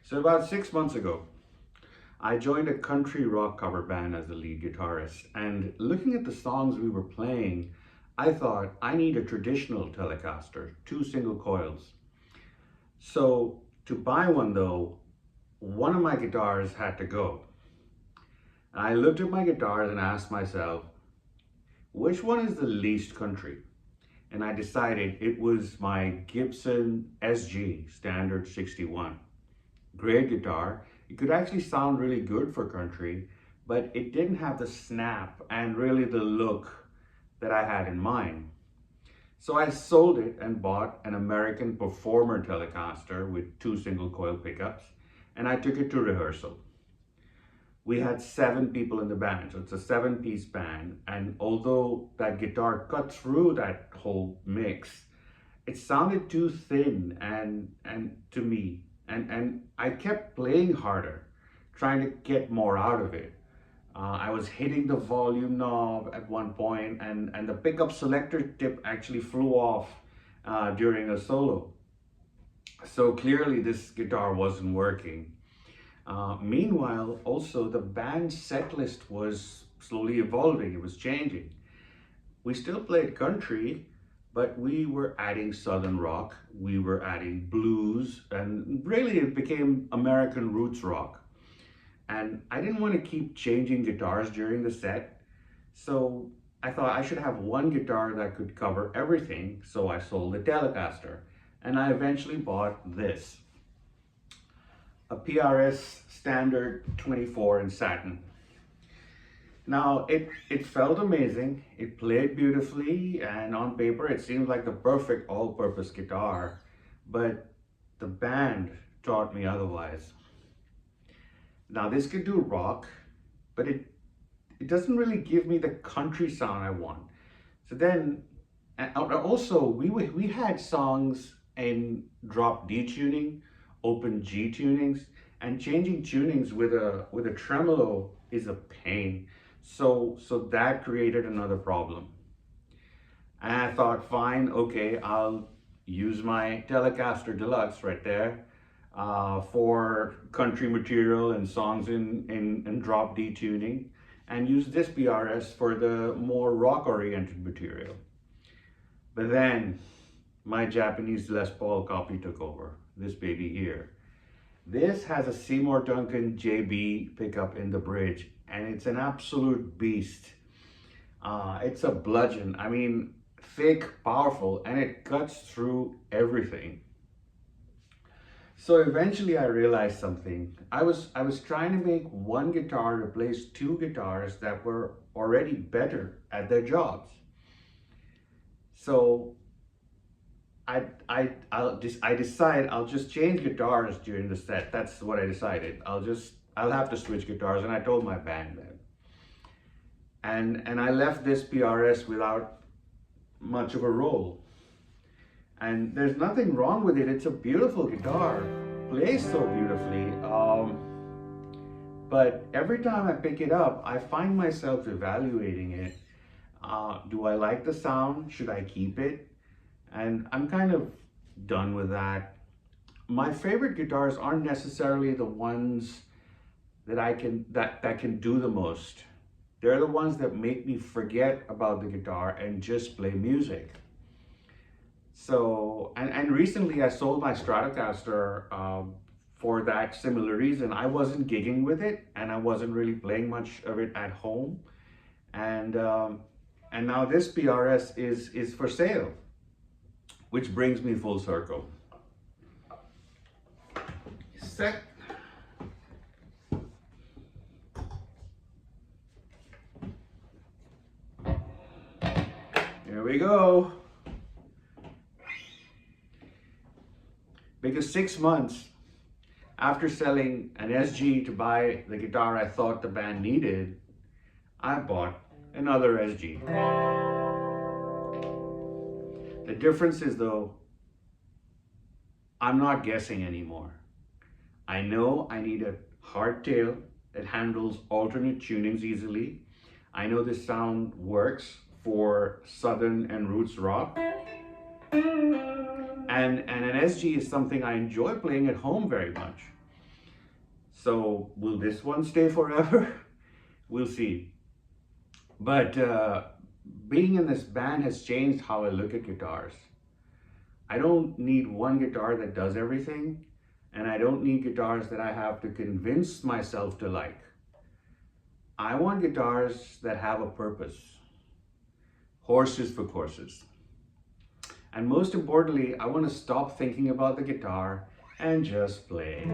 So about 6 months ago, I joined a country rock cover band as the lead guitarist. And looking at the songs we were playing, I thought I need a traditional Telecaster, two single coils. So to buy one though, one of my guitars had to go. And I looked at my guitars and asked myself, which one is the least country? And I decided it was my Gibson SG Standard 61. Great guitar. It could actually sound really good for country, but it didn't have the snap and really the look that I had in mind. So I sold it and bought an American Performer Telecaster with two single coil pickups, and I took it to rehearsal. We had 7 people in the band, so it's a 7-piece band, and although that guitar cut through that whole mix, it sounded too thin and to me. And I kept playing harder, trying to get more out of it. I was hitting the volume knob at one point, and the pickup selector tip actually flew off during a solo. So clearly this guitar wasn't working. Meanwhile, also the band's set list was slowly evolving, it was changing. We still played country, but we were adding Southern rock, we were adding blues, and really it became American roots rock. And I didn't want to keep changing guitars during the set, so I thought I should have one guitar that could cover everything, so I sold the Telecaster. And I eventually bought this, a PRS Standard 24 in satin. Now, it felt amazing, it played beautifully, and on paper it seemed like the perfect all-purpose guitar, but the band taught me otherwise. Now, this could do rock, but it doesn't really give me the country sound I want. So then, and also, we had songs in drop D tuning, open G tunings, and changing tunings with a tremolo is a pain. So that created another problem. And I thought, fine, okay, I'll use my Telecaster Deluxe right there for country material and songs in drop D tuning, and use this PRS for the more rock-oriented material. But then my Japanese Les Paul copy took over, this baby here. This has a Seymour Duncan JB pickup in the bridge, and it's an absolute beast. It's a bludgeon. I mean, thick, powerful, and it cuts through everything. So eventually I realized something. I was trying to make one guitar replace 2 guitars that were already better at their jobs. So I decide I'll just change guitars during the set. That's what I decided. I'll have to switch guitars, and I told my band that. And I left this PRS without much of a roll. And there's nothing wrong with it. It's a beautiful guitar, plays so beautifully. But every time I pick it up, I find myself evaluating it. Do I like the sound? Should I keep it? And I'm kind of done with that. My favorite guitars aren't necessarily the ones that that can do the most. They're the ones that make me forget about the guitar and just play music. So, and recently I sold my Stratocaster for that similar reason. I wasn't gigging with it, and I wasn't really playing much of it at home. And now this PRS is for sale, which brings me full circle. Set. Here we go. Because 6 months after selling an SG to buy the guitar I thought the band needed, I bought another SG. The difference is though, I'm not guessing anymore. I know I need a hardtail that handles alternate tunings easily. I know this sound works for Southern and roots rock. And an SG is something I enjoy playing at home very much. So will this one stay forever? We'll see. But being in this band has changed how I look at guitars. I don't need one guitar that does everything, and I don't need guitars that I have to convince myself to like. I want guitars that have a purpose. Horses for courses. And most importantly, I want to stop thinking about the guitar and just play.